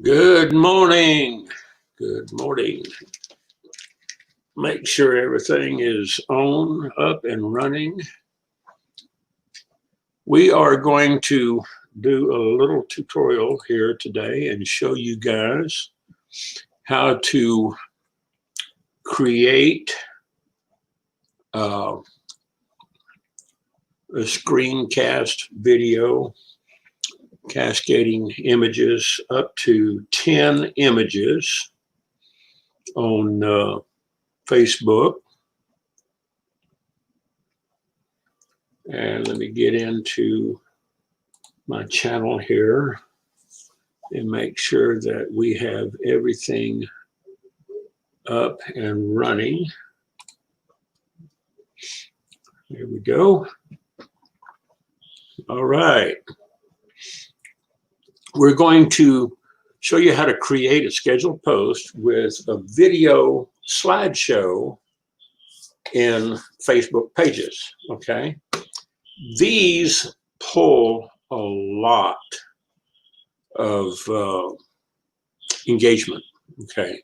Good morning. Good morning. Make sure everything is on, up and running. We are going to do a little tutorial here today and show you guys how to create a screencast video, cascading images up to 10 images on Facebook. And let me get into my channel here and make sure that we have everything up and running. There we go. All right. We're going to show you how to create a scheduled post with a video slideshow in Facebook pages, okay? These pull a lot of engagement, okay?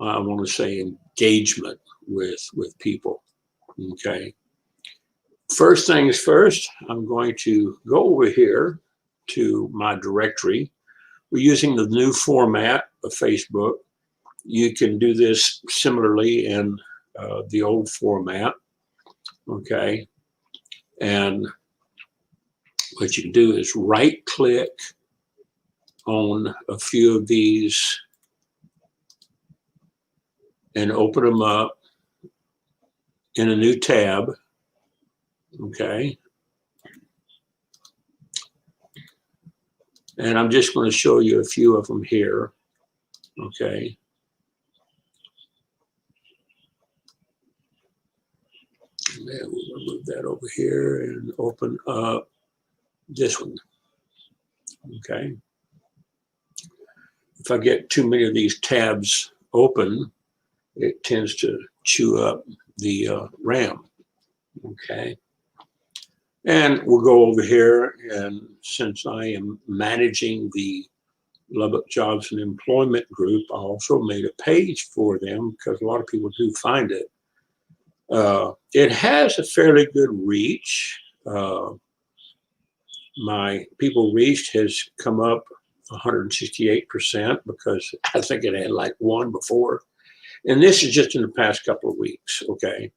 I want to say engagement with people, okay? First things first, I'm going to go over here to my directory. We're using the new format of Facebook. You can do this similarly in the old format, okay? And what you can do is right click on a few of these and open them up in a new tab, okay? And I'm just going to show you a few of them here, okay? And then we're going to move that over here and open up this one, okay? If I get too many of these tabs open, it tends to chew up the RAM, okay? And we'll go over here, and since I am managing the Lubbock Jobs and Employment Group, I also made a page for them because a lot of people do find it. It has a fairly good reach. My people reached has come up 168% because I think it had like one before. And this is just in the past couple of weeks, okay?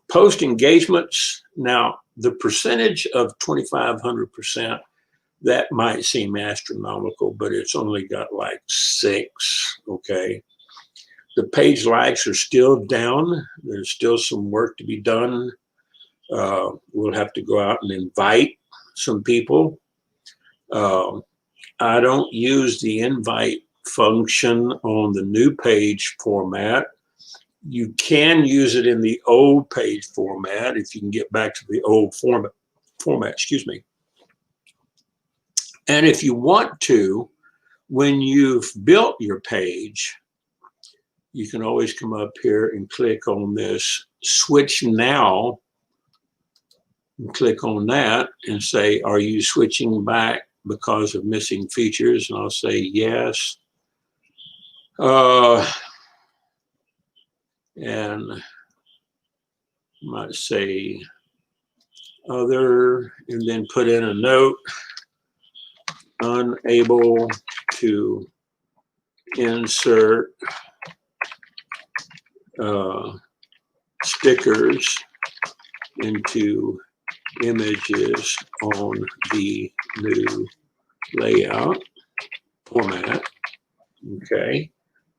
Post engagements, now the percentage of 2,500%, that might seem astronomical, but it's only got like 6, okay? The page likes are still down. There's still some work to be done. We'll have to go out and invite some people. I don't use the invite function on the new page format. You can use it in the old page format if you can get back to the old format, excuse me. And if you want to, when you've built your page, you can always come up here and click on this switch now and click on that and say, are you switching back because of missing features? And I'll say yes. And I might say other, and then put in a note, unable to insert stickers into images on the new layout format, okay?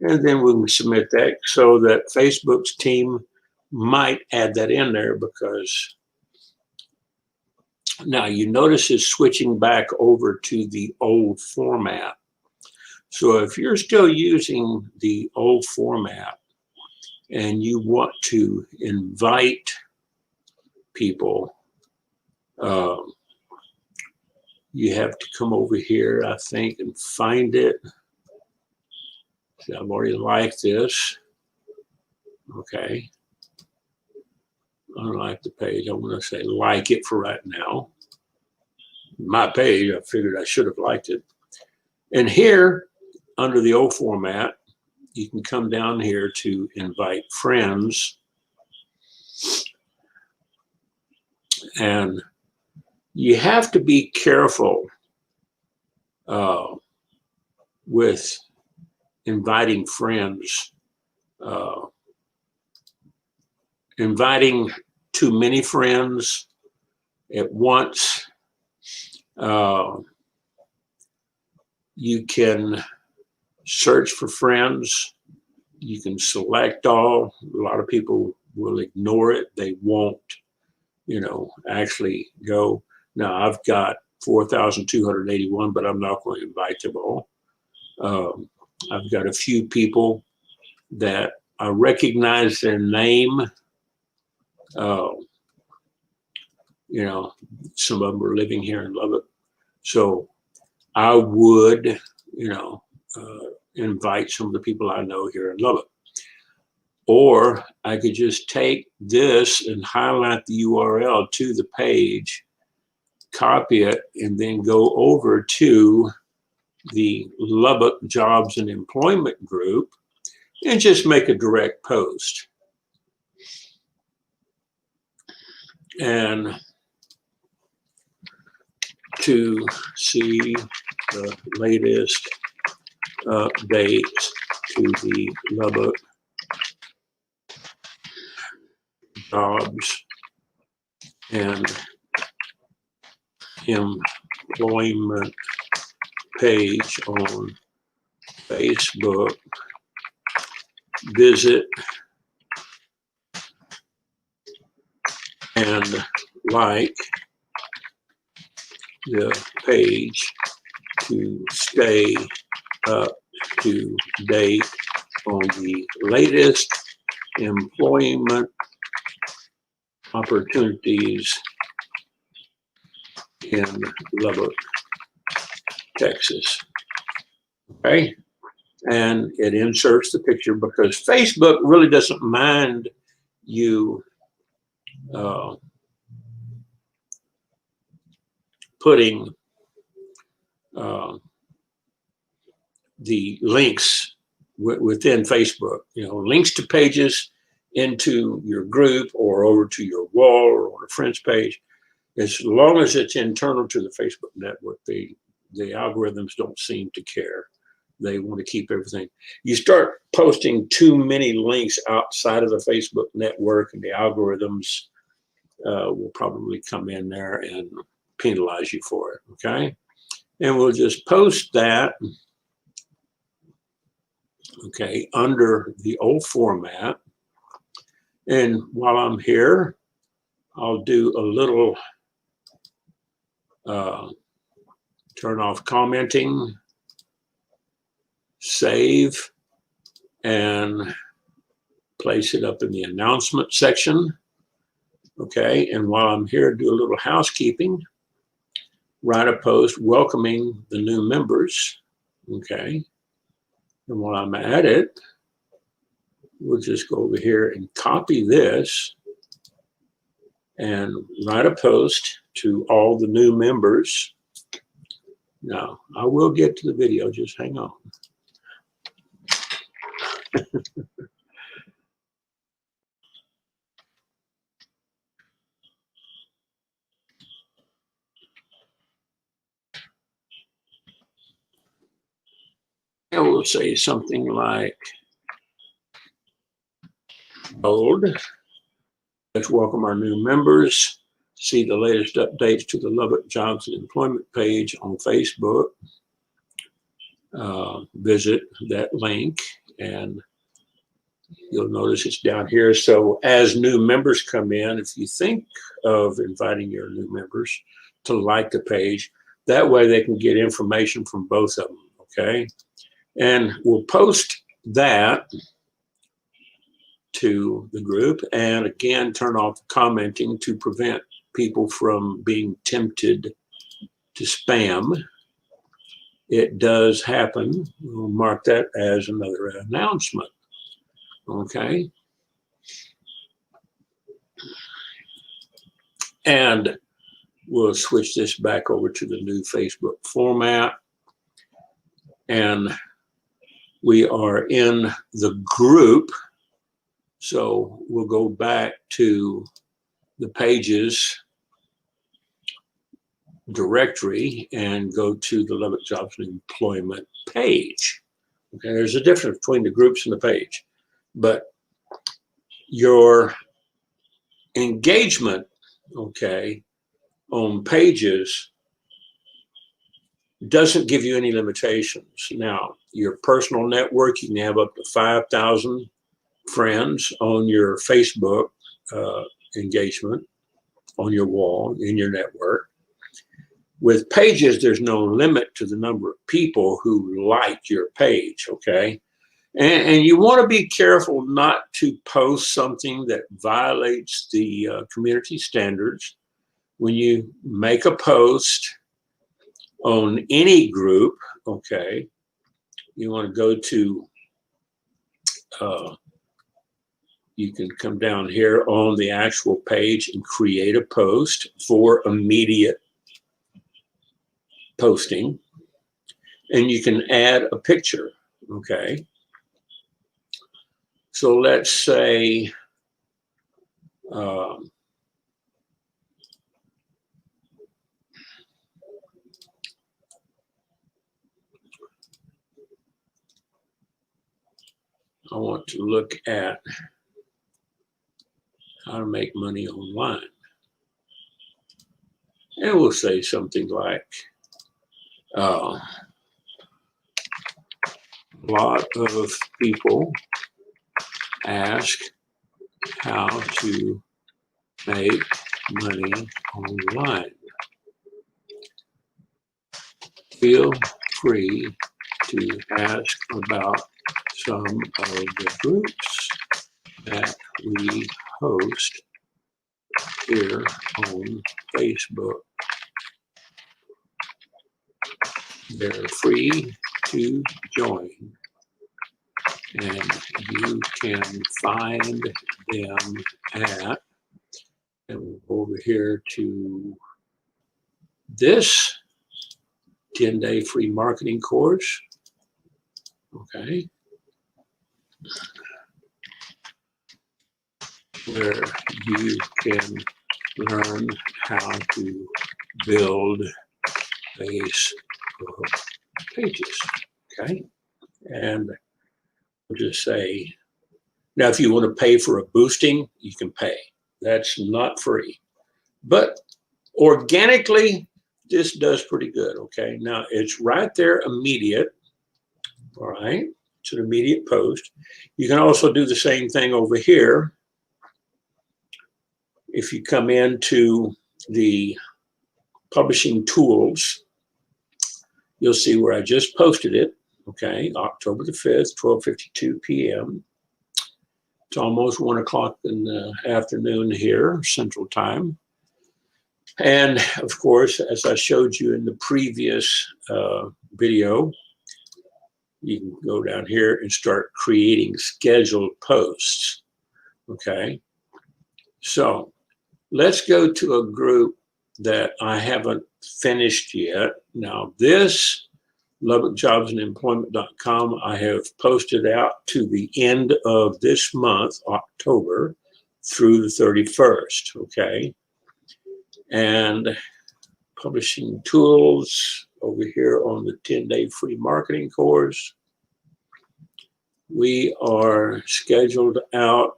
And then we can submit that so that Facebook's team might add that in there, because now you notice it's switching back over to the old format. So if you're still using the old format and you want to invite people, you have to come over here, I think, and find it. See, I've already liked this. Okay. Unlike the page, I'm going to say like it for right now. My page, I figured I should have liked it. And here, under the old format, you can come down here to invite friends. And you have to be careful with inviting friends. Inviting too many friends at once. You can search for friends. You can select all. A lot of people will ignore it. They won't, actually go. Now, I've got 4,281, but I'm not going to invite them all. I've got a few people that I recognize their name. Some of them are living here in Lubbock. So I would, invite some of the people I know here in Lubbock. Or I could just take this and highlight the URL to the page, copy it, and then go over to the Lubbock Jobs and Employment group and just make a direct post. And to see the latest updates to the Lubbock Jobs and Employment page on Facebook, visit and like the page to stay up to date on the latest employment opportunities in Lubbock, Texas. Okay, and it inserts the picture because Facebook really doesn't mind you putting the links within Facebook, links to pages into your group or over to your wall or on a friend's page. As long as it's internal to the Facebook network, the algorithms don't seem to care. They want to keep everything. You start posting too many links outside of the Facebook network, and the algorithms will probably come in there and penalize you for it, okay? And we'll just post that, okay, under the old format. And while I'm here, I'll do a little turn off commenting, save, and place it up in the announcement section. Okay, and while I'm here, do a little housekeeping. Write a post welcoming the new members. Okay, and while I'm at it, we'll just go over here and copy this and write a post to all the new members. Now, I will get to the video, just hang on. I will say something like, old. Let's welcome our new members. See the latest updates to the Lubbock Jobs and Employment page on Facebook. Visit that link and you'll notice it's down here. So as new members come in, if you think of inviting your new members to like the page, that way they can get information from both of them, okay? And we'll post that to the group, and again, turn off commenting to prevent people from being tempted to spam. It does happen. We'll mark that as another announcement. Okay. And we'll switch this back over to the new Facebook format. And we are in the group. So we'll go back to the pages directory and go to the Lubbock Jobs and Employment page. Okay, there's a difference between the groups and the page, but your engagement, okay, on pages doesn't give you any limitations. Now, your personal network, you can have up to 5,000 friends on your Facebook engagement, on your wall, in your network. With pages, there's no limit to the number of people who like your page, okay? And you want to be careful not to post something that violates the community standards. When you make a post on any group, okay, you want to go to, you can come down here on the actual page and create a post for immediate posting. And you can add a picture, okay? So let's say, I want to look at how to make money online. And we'll say something like, a lot of people ask how to make money online. Feel free to ask about some of the groups that we host here on Facebook. They're free to join, and you can find them at, and we'll go over here to this 10-day free marketing course, okay, where you can learn how to build Facebook pages, okay? And we'll just say, now if you want to pay for a boosting, you can pay. That's not free. But organically, this does pretty good, okay? Now it's right there immediate, all right? It's an immediate post. You can also do the same thing over here. If you come into the publishing tools, you'll see where I just posted it, okay? October the 5th, 12:52 p.m. It's almost 1 o'clock in the afternoon here, Central Time. And of course, as I showed you in the previous video, you can go down here and start creating scheduled posts, okay? So let's go to a group that I haven't finished yet. Now this, LubbockJobsandEmployment.com, I have posted out to the end of this month, October, through the 31st, okay? And publishing tools over here on the 10-day free marketing course. We are scheduled out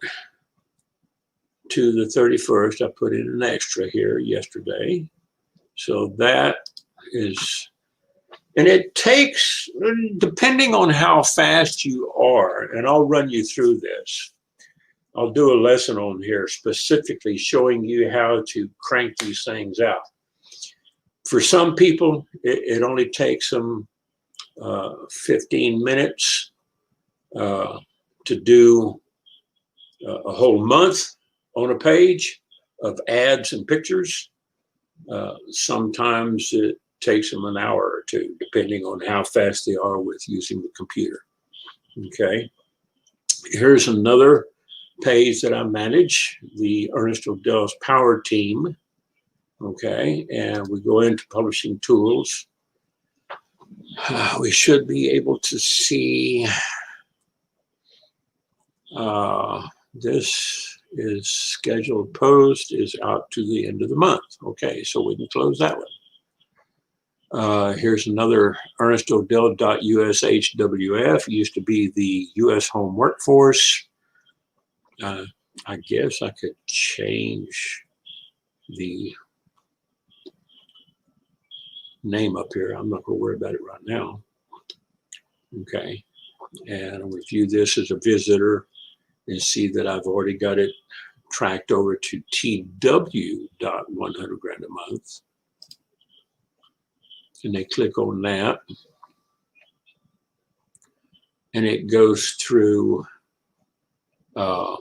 to the 31st. I put in an extra here yesterday. So that is, and it takes, depending on how fast you are, and I'll run you through this. I'll do a lesson on here specifically showing you how to crank these things out. For some people, it only takes them 15 minutes to do a whole month on a page of ads and pictures. Sometimes it takes them an hour or two, depending on how fast they are with using the computer. Okay, here's another page that I manage, the Ernest Odell's Power Team. Okay, and we go into publishing tools. We should be able to see this is scheduled post is out to the end of the month. Okay, so we can close that one. Here's another ErnestOdell.USHWF. Used to be the U.S. Home Workforce. I guess I could change the name up here. I'm not going to worry about it right now. Okay, and I'll review this as a visitor and see that I've already got it tracked over to TW.100 grand a month. And they click on that, and it goes through a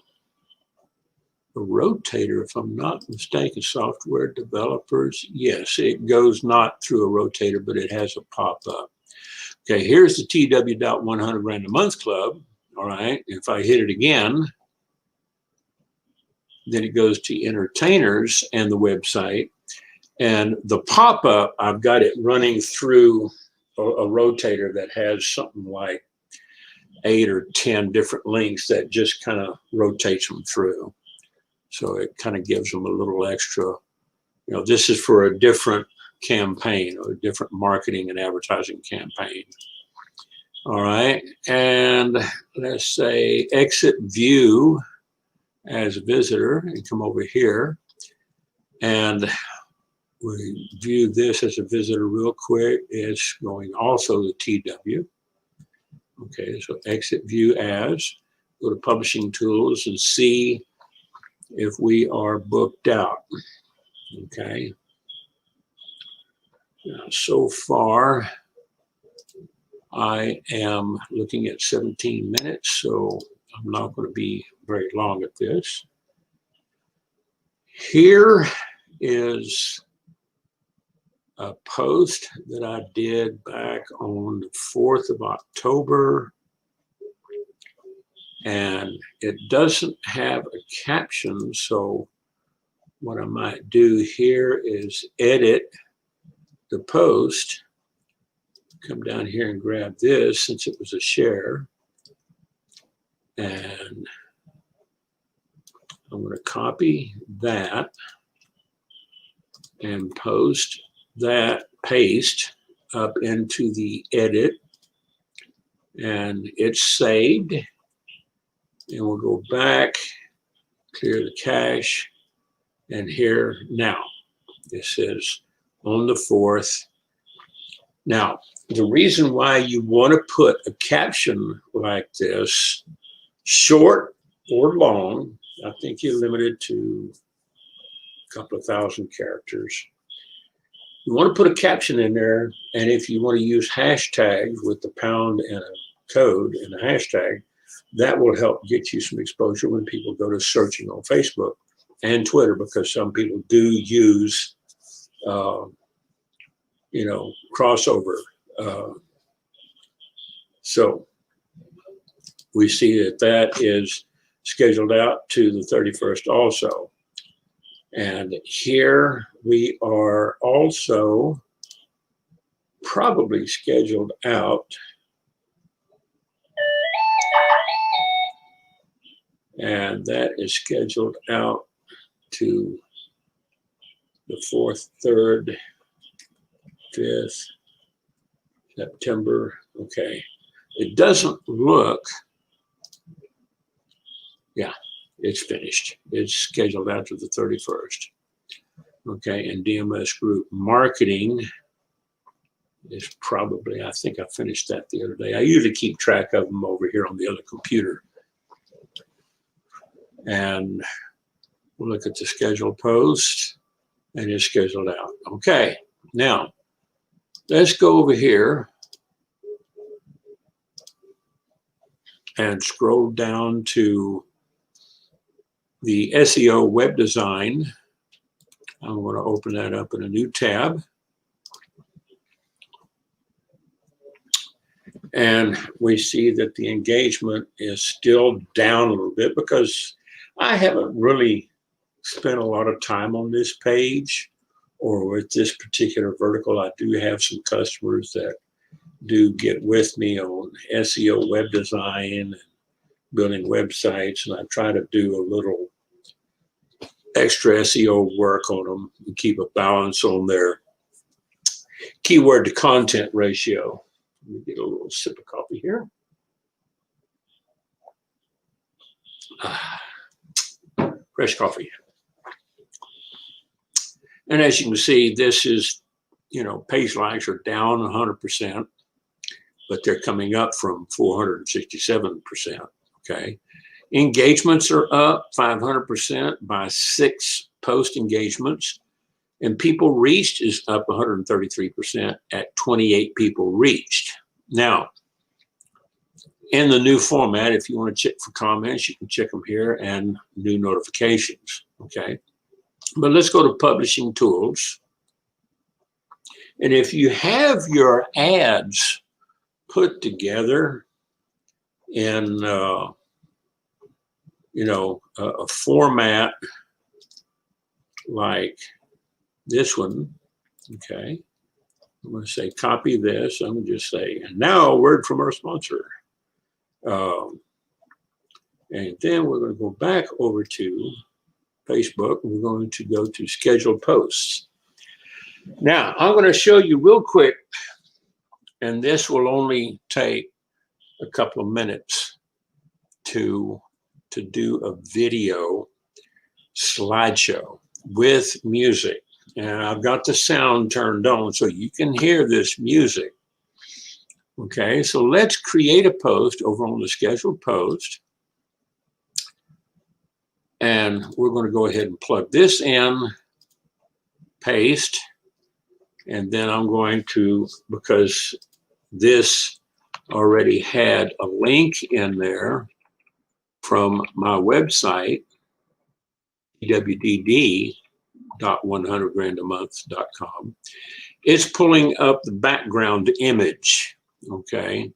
rotator, if I'm not mistaken. Software developers, yes, it goes not through a rotator, but it has a pop-up. Okay, here's the TW.100 grand a month club. All right, if I hit it again, then it goes to entertainers and the website. And the pop-up, I've got it running through a rotator that has something like 8 or 10 different links that just kind of rotates them through. So it kind of gives them a little extra, this is for a different campaign or a different marketing and advertising campaign. All right, and let's say exit view as a visitor and come over here, and we view this as a visitor real quick. It's going also to TW. Okay, so exit view as, go to publishing tools and see if we are booked out. Okay, now, so far I am looking at 17 minutes, so I'm not going to be very long at this. Here is a post that I did back on the 4th of October, and it doesn't have a caption, so what I might do here is edit the post, come down here and grab this since it was a share, and I'm going to copy that and post that, paste up into the edit, and it's saved. And we'll go back, clear the cache, and here now it says on the 4th. Now, the reason why you want to put a caption like this, short or long, I think you're limited to a couple of thousand characters. You want to put a caption in there, and if you want to use hashtags with the pound and a code and a hashtag, that will help get you some exposure when people go to searching on Facebook and Twitter, because some people do use, crossover. So we see that that is scheduled out to the 31st also. And here we are also probably scheduled out, and that is scheduled out to the 4th, 3rd, 5th September. Okay, it doesn't look, yeah, it's finished. It's scheduled out to the 31st. Okay, and DMS Group Marketing is probably, I think I finished that the other day. I usually keep track of them over here on the other computer. And we'll look at the scheduled post, and it's scheduled out. Okay, now let's go over here and scroll down to the SEO web design. I'm going to open that up in a new tab. And we see that the engagement is still down a little bit because I haven't really spent a lot of time on this page or with this particular vertical. I do have some customers that do get with me on SEO, web design, building websites, and I try to do a little extra SEO work on them and keep a balance on their keyword to content ratio. Let me get a little sip of coffee here. Fresh coffee. And as you can see, this is, page likes are down 100%, but they're coming up from 467%, okay? Engagements are up 500% by 6 post engagements, and people reached is up 133% at 28 people reached. Now, in the new format, if you want to check for comments, you can check them here and new notifications, okay? But let's go to publishing tools. And if you have your ads put together in, a format like this one, okay? I'm going to say copy this. I'm going to just say, and now a word from our sponsor. And then we're going to go back over to Facebook. We're going to go to scheduled posts. Now, I'm going to show you real quick, and this will only take a couple of minutes to do a video slideshow with music. And I've got the sound turned on so you can hear this music. Okay, so let's create a post over on the scheduled post. And we're going to go ahead and plug this in, paste, and then I'm going to, because this already had a link in there from my website, wwd.100grandamonth.com. It's pulling up the background image, okay?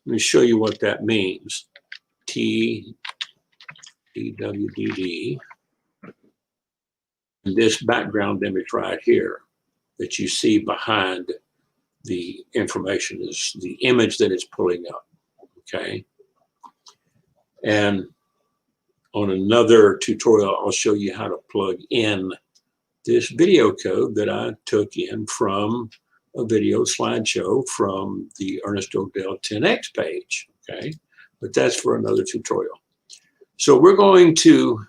Let me show you what that means. TWDD, and this background image right here that you see behind the information is the image that it's pulling up, okay? And on another tutorial, I'll show you how to plug in this video code that I took in from a video slideshow from the Ernest Odell 10X page, okay? But that's for another tutorial. So we're going to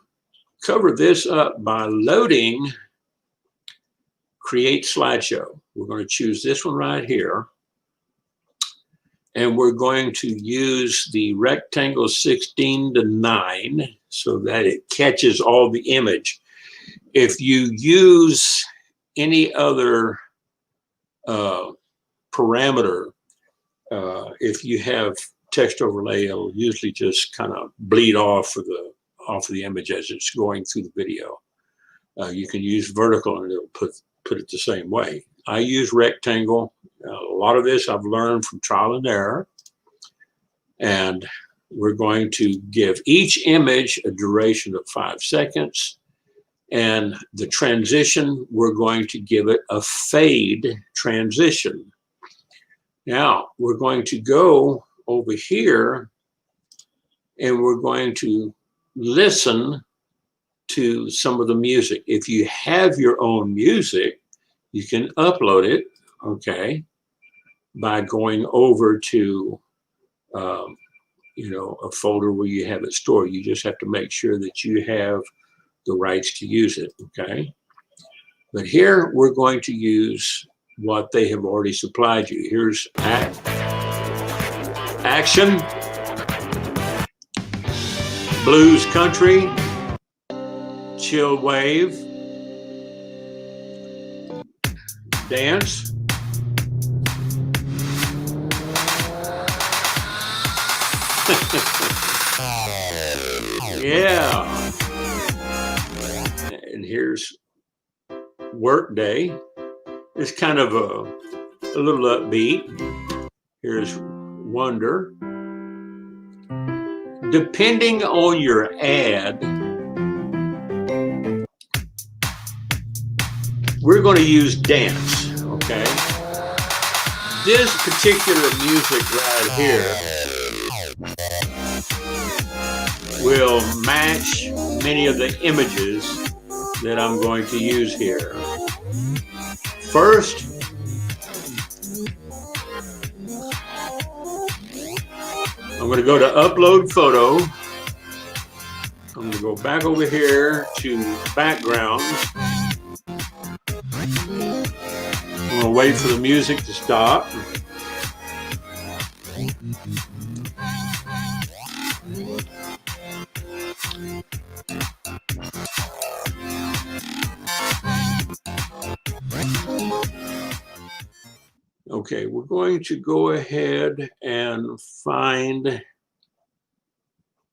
cover this up by loading Create Slideshow. We're going to choose this one right here. And we're going to use the rectangle 16:9 so that it catches all the image. If you use any other parameter, if you have text overlay, it'll usually just kind of bleed off of the image as it's going through the video. You can use vertical and it'll put it the same way. I use rectangle. A lot of this I've learned from trial and error. And we're going to give each image a duration of 5 seconds. And the transition, we're going to give it a fade transition. Now, we're going to go over here and we're going to listen to some of the music. If you have your own music, you can upload it, okay, by going over to a folder where you have it stored. You just have to make sure that you have the rights to use it, okay? But here we're going to use what they have already supplied you. Here's action, blues country, chill wave, dance, yeah. And here's work day. It's kind of a little upbeat. Here's wonder. Depending on your ad, we're going to use dance, okay? This particular music right here will match many of the images that I'm going to use here. First, I'm going to go to Upload Photo. I'm going to go back over here to Backgrounds. I'm going to wait for the music to stop. Okay, we're going to go ahead and find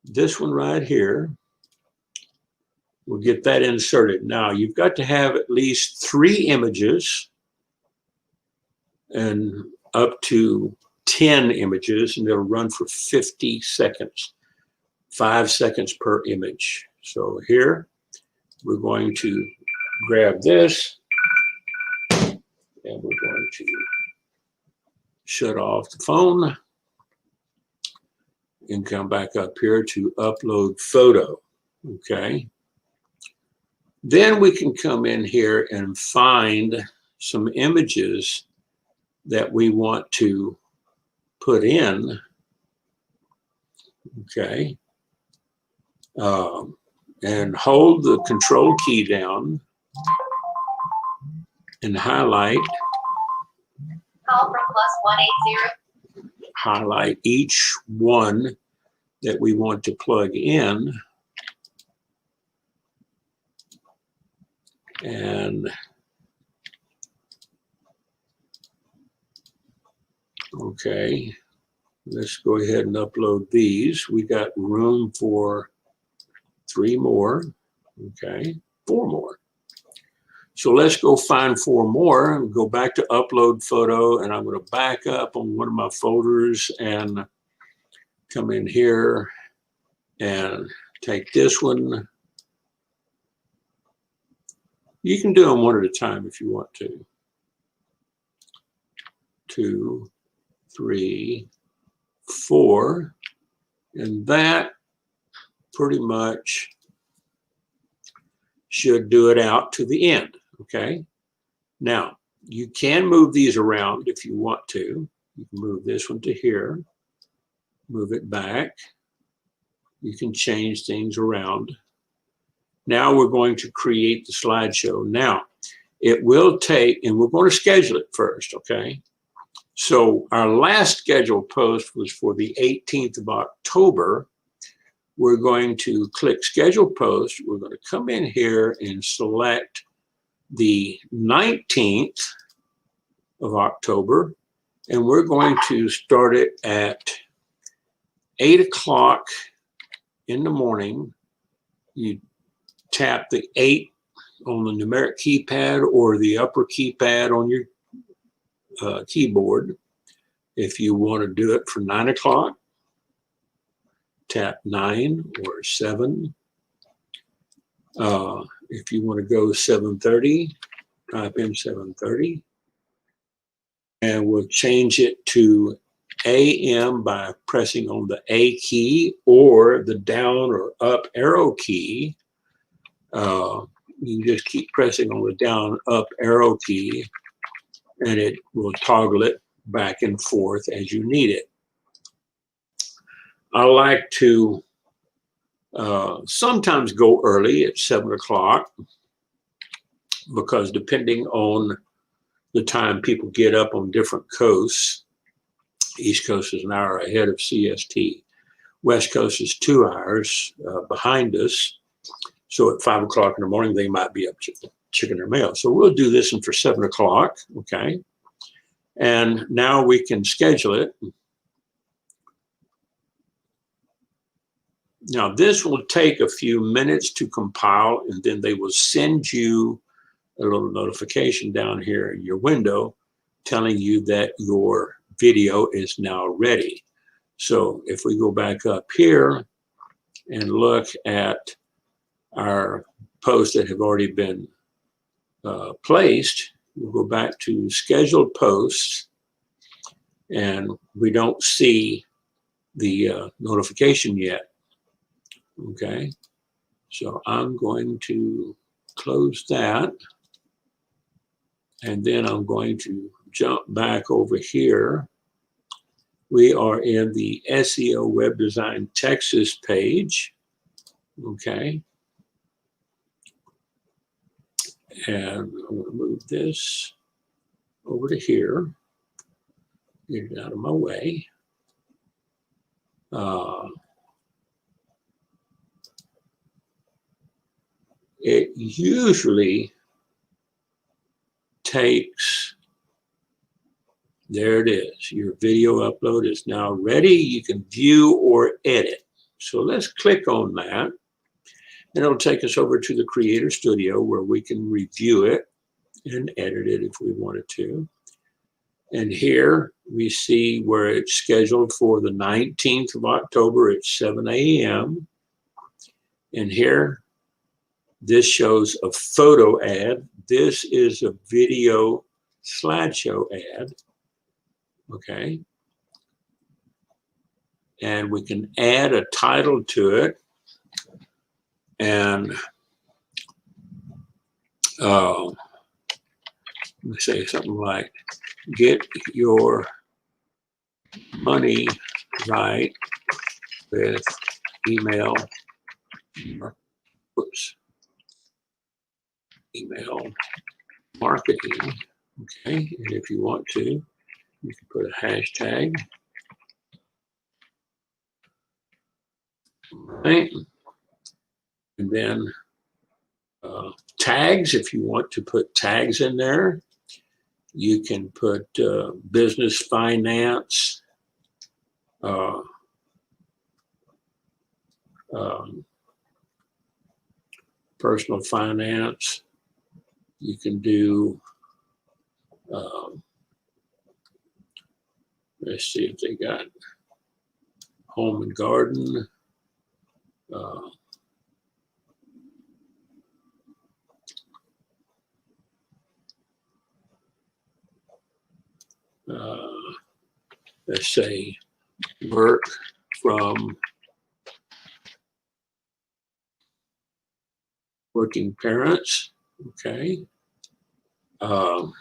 this one right here. We'll get that inserted. Now, you've got to have at least 3 images and up to 10 images, and they'll run for 50 seconds, 5 seconds per image. So here, we're going to grab this, and we're going to shut off the phone and come back up here to Upload Photo, okay? Then we can come in here and find some images that we want to put in, okay? And hold the Control key down and highlight. Call from +180. Highlight each one that we want to plug in. And okay, let's go ahead and upload these. We got room for 3 more, okay, 4 more. So let's go find 4 more and go back to Upload Photo, and I'm going to back up on one of my folders and come in here and take this one. You can do them one at a time if you want to. 2, 3, 4, and that pretty much should do it out to the end, okay? Now, you can move these around if you want to. You can move this one to here, move it back. You can change things around. Now we're going to create the slideshow. Now, it will take, and we're going to schedule it first, okay? So our last scheduled post was for the 18th of October. We're going to click Schedule Post. We're going to come in here and select the 19th of October, and we're going to start it at 8 o'clock in the morning. You tap the 8 on the numeric keypad or the upper keypad on your keyboard. If you want to do it for 9 o'clock, tap 9 or 7. If you want to go 7:30, type in 7:30. And we'll change it to AM by pressing on the A key or the down or up arrow key. You just keep pressing on the down up arrow key, and it will toggle it back and forth as you need it. I like to sometimes go early at 7 o'clock because depending on the time people get up on different coasts, East Coast is an hour ahead of CST. West Coast is 2 hours behind us. So at 5 o'clock in the morning, they might be up checking their mail. So we'll do this one for 7 o'clock, okay? And now we can schedule it. Now this will take a few minutes to compile, and then they will send you a little notification down here in your window telling you that your video is now ready. So if we go back up here and look at our posts that have already been placed, we'll go back to scheduled posts, and we don't see the notification yet. Okay, so I'm going to close that, and then I'm going to jump back over here. We are in the SEO Web Design Texas page. Okay, and I'm going to move this over to here, get it out of my way. It usually takes, there it is. Your video upload is now ready. You can view or edit. So let's click on that. And it'll take us over to the Creator Studio where we can review it and edit it if we wanted to. And here we see where it's scheduled for the 19th of October at 7 a.m. And here, this shows a photo ad. This is a video slideshow ad. Okay. And we can add a title to it. And let me say something like, get your money right with email, email marketing. Okay, and if you want to, you can put a hashtag. Right. And then tags, if you want to put tags in there. You can put business finance, personal finance. You can do, let's see if they got home and garden. Let's say work from working parents. Okay. Let's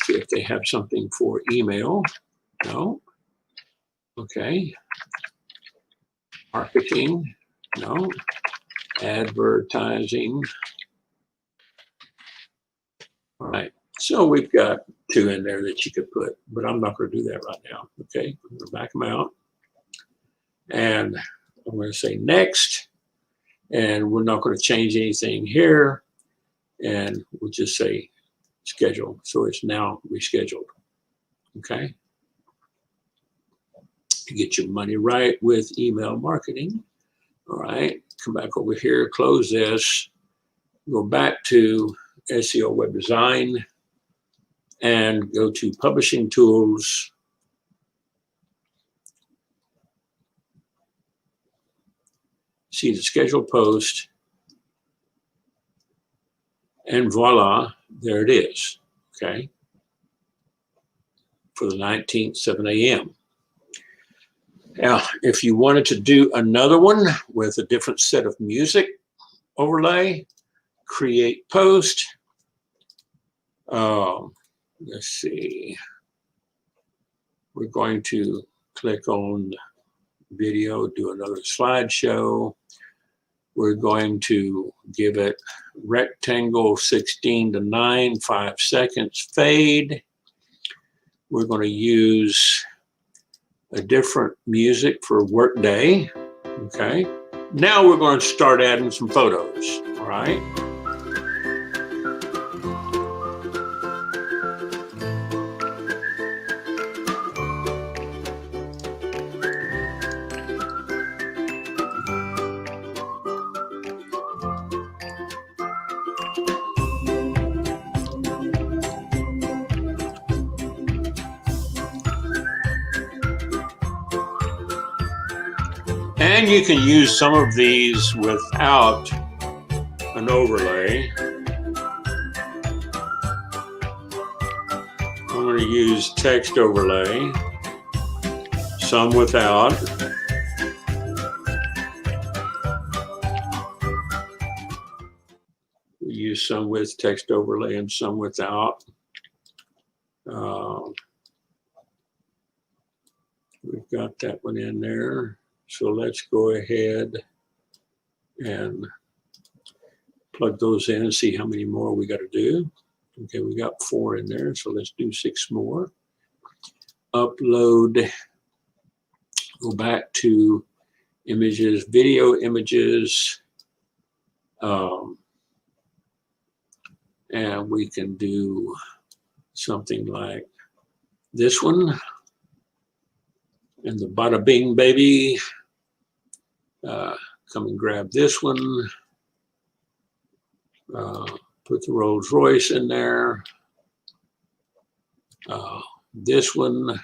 see if they have something for email. No. Okay. Marketing. No. Advertising. All right. So we've got two in there that you could put, but I'm not going to do that right now. Okay, I'm going to back them out. And I'm going to say next. And we're not going to change anything here. And we'll just say schedule. So it's now rescheduled. Okay. To get your money right with email marketing. All right. Come back over here, close this, go back to SEO Web Design, and go to Publishing Tools. See the scheduled post. And voila, there it is, okay? For the 19th, 7 a.m. Now, if you wanted to do another one with a different set of music overlay, create post. Let's see. We're going to click on video, do another slideshow. We're going to give it rectangle 16:9, 5 seconds fade. We're going to use a different music for workday. Okay. Now we're going to start adding some photos. All right. And you can use some of these without an overlay. I'm going going to use text overlay, some without. We use some with text overlay and some without. We've got that one in there. So let's go ahead and plug those in and see how many more we got to do. Okay, we got 4 in there, so let's do 6 more. Upload, go back to images, video images, and we can do something like this one. And the bada bing baby, come and grab this one. Put the Rolls Royce in there. This one,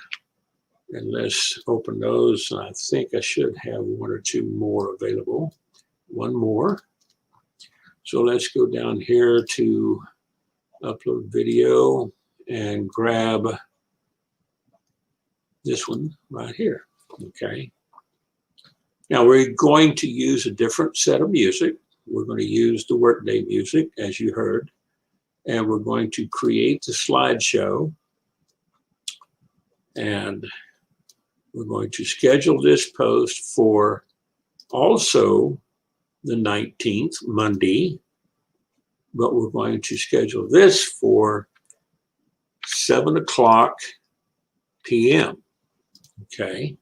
and let's open those. I think I should have 1 or 2 more available. 1 more. So let's go down here to upload video and grab this one right here. Okay. Now we're going to use a different set of music. We're going to use the workday music, as you heard, and we're going to create the slideshow, and we're going to schedule this post for also the 19th, Monday, but we're going to schedule this for 7 o'clock p.m. Okay.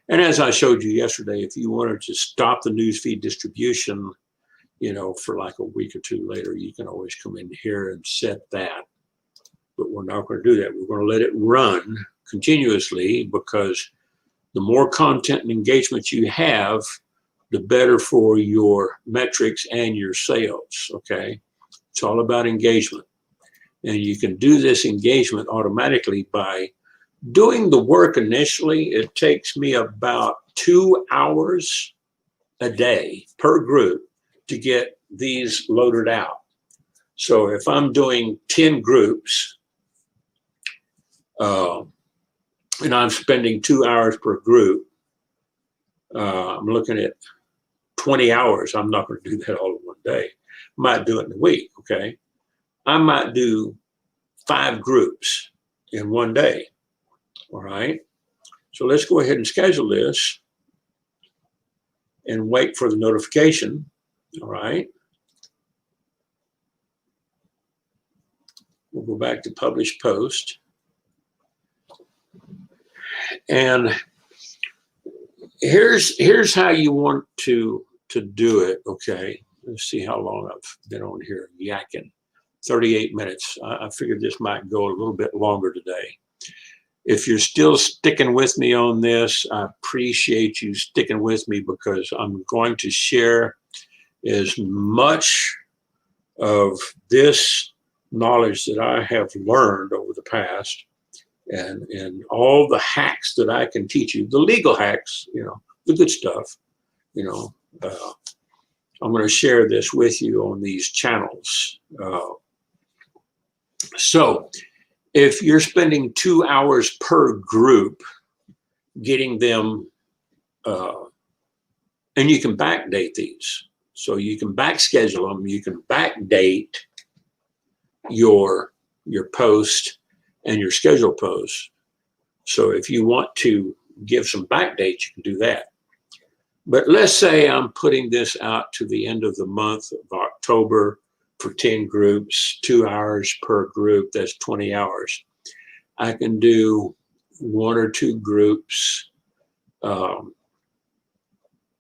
And as I showed you yesterday, if you wanted to stop the newsfeed distribution, you know, for like a week or 2 later, you can always come in here and set that. But we're not going to do that. We're going to let it run continuously, because the more content and engagement you have, the better for your metrics and your sales, okay? It's all about engagement. And you can do this engagement automatically by doing the work initially. It takes me about 2 hours a day per group to get these loaded out. So if I'm doing 10 groups, and I'm spending 2 hours per group, I'm looking at 20 hours. I'm not going to do that all in one day. I might do it in a week, okay? I might do 5 groups in one day, all right? So let's go ahead and schedule this and wait for the notification, all right? We'll go back to publish post. And here's how you want to do it, okay? Let's see how long I've been on here yakking. 38 minutes. I figured this might go a little bit longer today. If you're still sticking with me on this, I appreciate you sticking with me, because I'm going to share as much of this knowledge that I have learned over the past, and all the hacks that I can teach you, the legal hacks, you know, the good stuff, you know, I'm going to share this with you on these channels. So if you're spending 2 hours per group getting them, and you can backdate these. So you can back schedule them, you can backdate your post and your schedule post. So if you want to give some backdates, you can do that. But let's say I'm putting this out to the end of the month of October for 10 groups, 2 hours per group, that's 20 hours. I can do 1 or 2 groups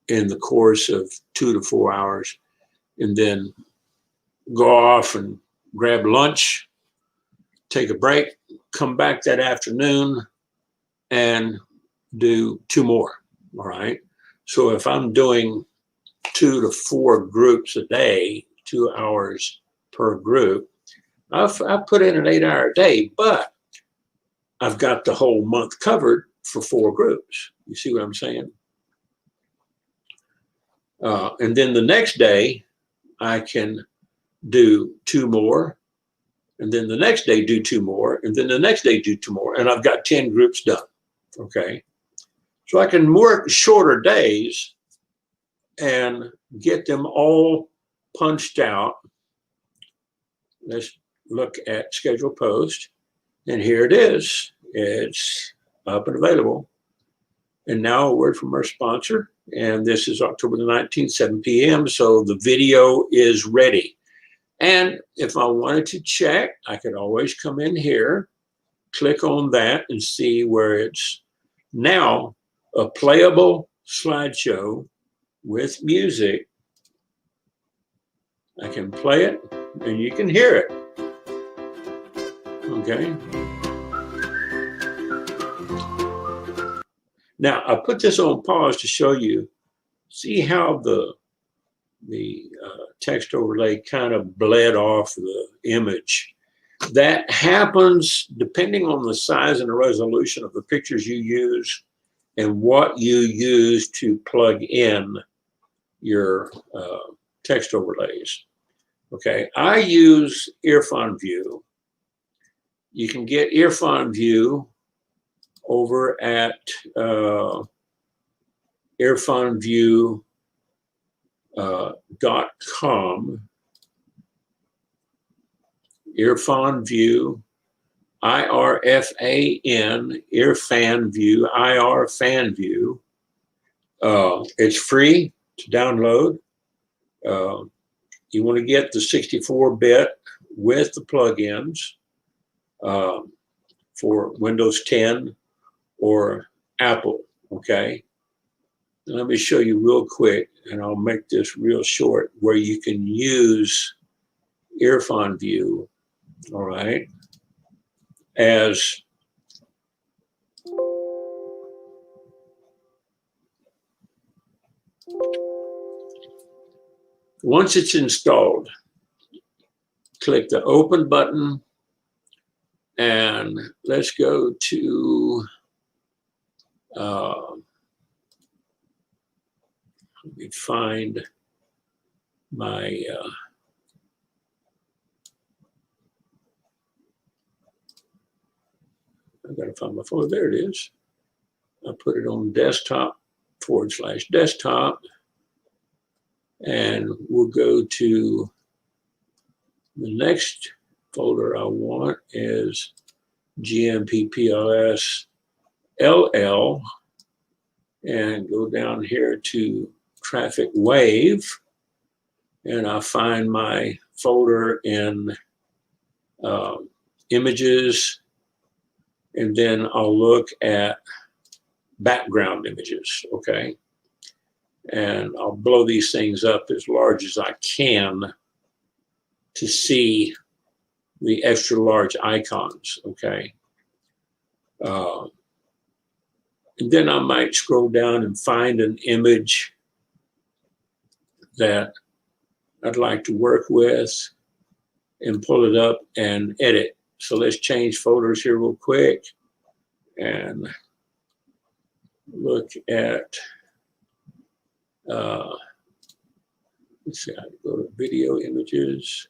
in the course of 2 to 4 hours, and then go off and grab lunch, take a break, come back that afternoon and do 2 more, all right? So if I'm doing 2 to 4 groups a day, 2 hours per group, I've put in an 8-hour day, but I've got the whole month covered for 4 groups. You see what I'm saying? And then the next day, I can do 2 more, And then the next day do 2 more, and then the next day do 2 more, and I've got 10 groups done, okay? So I can work shorter days and get them all punched out. Let's look at schedule post, and here it is. It's up and available. And now a word from our sponsor, and this is October the 19th, 7 p.m., so the video is ready. And if I wanted to check, I could always come in here, click on that, and see where it's now a playable slideshow with music. I can play it, and you can hear it. Okay. Now, I put this on pause to show you, see how the text overlay kind of bled off the image. That happens depending on the size and the resolution of the pictures you use and what you use to plug in your text overlays. Okay, I use Earphone View. You can get Earphone View over at earphoneview.com. Earphone View, IRFAN, Earphone View, IR Fan View. It's free to download. You want to get the 64-bit with the plugins for Windows 10 or Apple, okay? Let me show you real quick, and I'll make this real short, where you can use Earphone View, all right, as once it's installed, click the open button, and let's go to let me find my I've got to find my folder. There it is. I put it on desktop /desktop, and we'll go to the next folder I want is GMPPLS LL, and go down here to Traffic Wave, and I find my folder in images, and then I'll look at background images, okay? And I'll blow these things up as large as I can to see the extra large icons, okay? And then I might scroll down and find an image that I'd like to work with and pull it up and edit. So let's change folders here real quick and look at, let's see, I go to video images.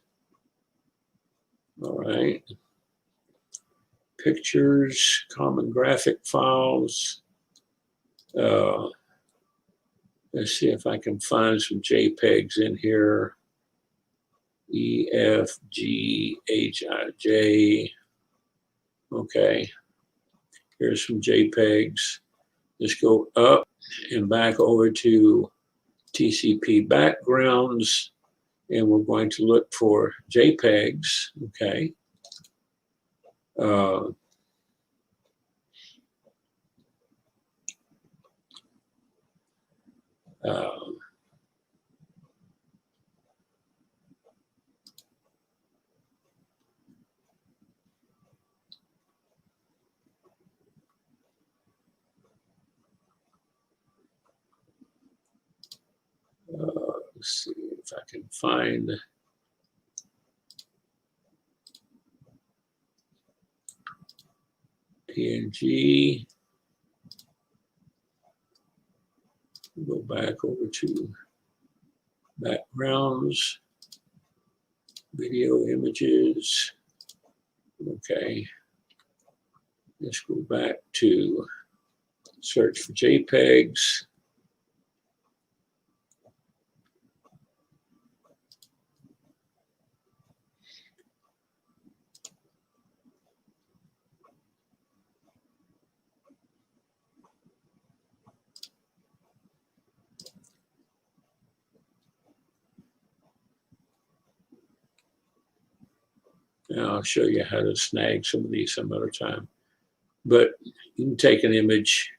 All right. Pictures, common graphic files. Let's see if I can find some JPEGs in here. EFGHIJ. Okay. Here's some JPEGs. Let's go up and back over to TCP backgrounds, and we're going to look for JPEGs. Okay. Let's see if I can find PNG. Go back over to backgrounds, video images. Okay. Let's go back to search for JPEGs. And I'll show you how to snag some of these some other time. But you can take an image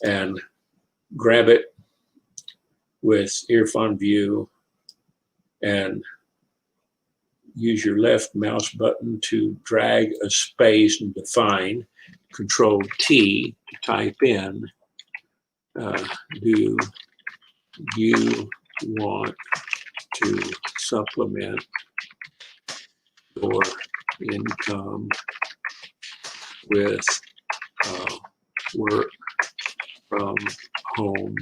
and grab it with earphone view and use your left mouse button to drag a space and define. Control T to type in, do you want to supplement your income with work from home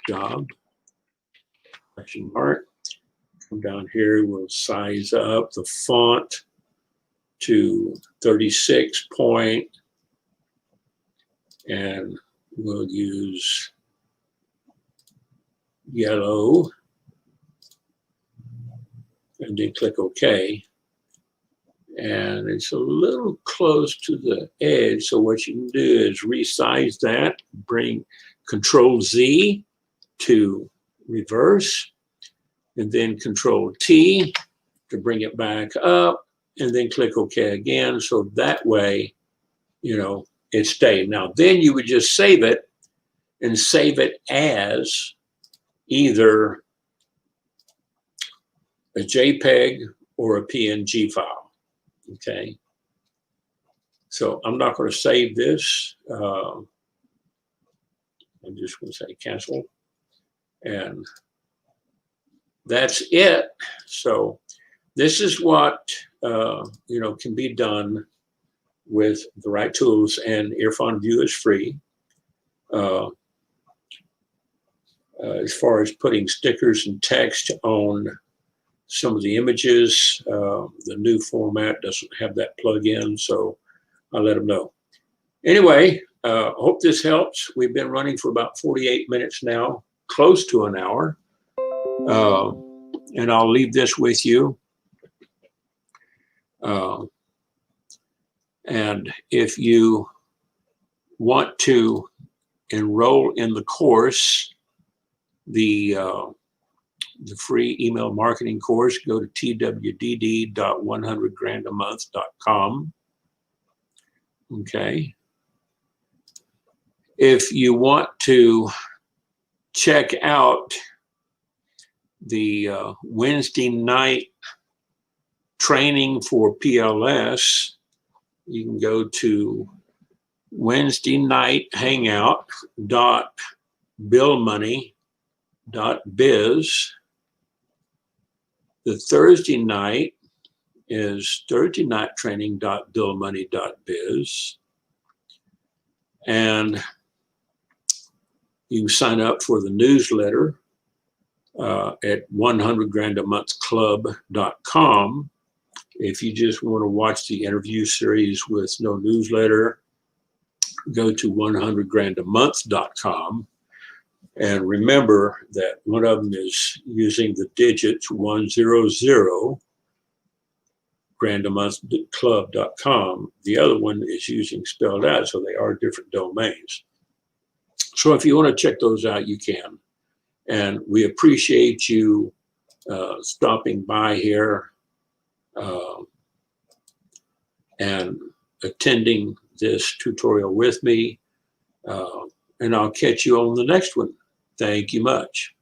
job? Question mark. Come down here, we'll size up the font to 36 point, and we'll use yellow, and then click OK. And it's a little close to the edge, so what you can do is resize that, bring Control Z to reverse, and then Control T to bring it back up, and then click OK again. So that way, you know, it stayed. Now, then you would just save it and save it as either a JPEG or a PNG file. Okay. So I'm not going to save this. I'm just going to say cancel. And that's it. So this is what, you know, can be done with the right tools, and Earphone View is free. As far as putting stickers and text on some of the images, the new format doesn't have that plug-in, so I'll let them know. Anyway, hope this helps. We've been running for about 48 minutes now, close to an hour. And I'll leave this with you. And if you want to enroll in the course, the free email marketing course, go to twdd.100grandamonth.com. Okay. If you want to check out the Wednesday night training for PLS, you can go to wednesdaynight.billmoney.biz. The Thursday night is thursdaynighttraining.billmoney.biz. And you can sign up for the newsletter at 100grandamonthclub.com. If you just want to watch the interview series with no newsletter, go to 100grandamonth.com. And remember that one of them is using the digits 100, grandamonthclub.com. The other one is using spelled out, so they are different domains. So if you want to check those out, you can. And we appreciate you stopping by here and attending this tutorial with me. And I'll catch you on the next one. Thank you much.